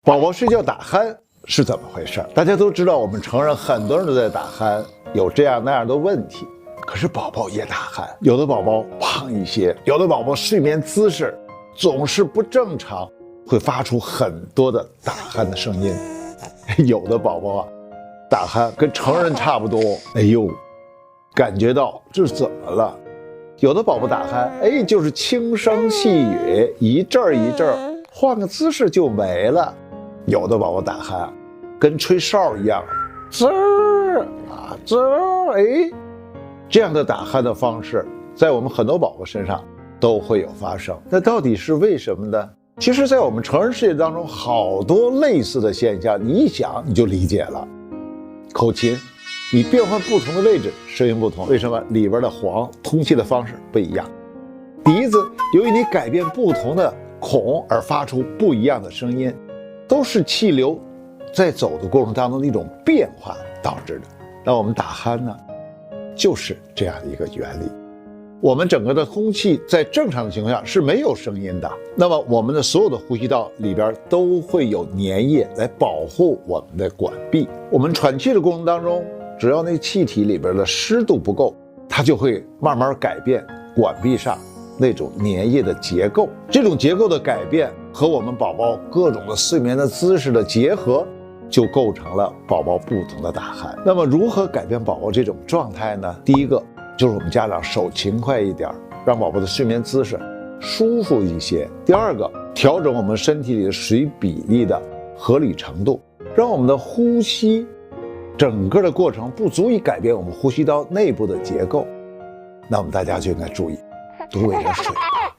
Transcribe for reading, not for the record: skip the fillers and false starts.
宝宝睡觉打鼾是怎么回事？大家都知道，我们成人很多人都在打鼾，有这样那样的问题。可是宝宝也打鼾，有的宝宝胖一些，有的宝宝睡眠姿势总是不正常，会发出很多的打鼾的声音。有的宝宝啊，打鼾跟成人差不多，哎呦，感觉到这是怎么了？有的宝宝打鼾，哎，就是轻声细语，一阵儿一阵儿，换个姿势就没了。有的宝宝打鼾跟吹哨一样，滋儿啊滋儿，哎，这样的打鼾的方式在我们很多宝宝身上都会有发生。那到底是为什么呢？其实在我们成人世界当中，好多类似的现象，你一想你就理解了。口琴你变换不同的位置，声音不同，为什么？里边的簧通气的方式不一样。笛子由于你改变不同的孔而发出不一样的声音，都是气流在走的过程当中的一种变化导致的。那我们打鼾呢，就是这样的一个原理。我们整个的空气在正常的情况下是没有声音的，那么我们的所有的呼吸道里边都会有粘液来保护我们的管壁。我们喘气的过程当中，只要那个气体里边的湿度不够，它就会慢慢改变管壁上那种粘液的结构。这种结构的改变和我们宝宝各种的睡眠的姿势的结合，就构成了宝宝不同的打鼾。那么如何改变宝宝这种状态呢？第一个就是我们家长手勤快一点，让宝宝的睡眠姿势舒服一些。第二个，调整我们身体里的水比例的合理程度，让我们的呼吸整个的过程不足以改变我们呼吸道内部的结构。那我们大家就应该注意多喂点水。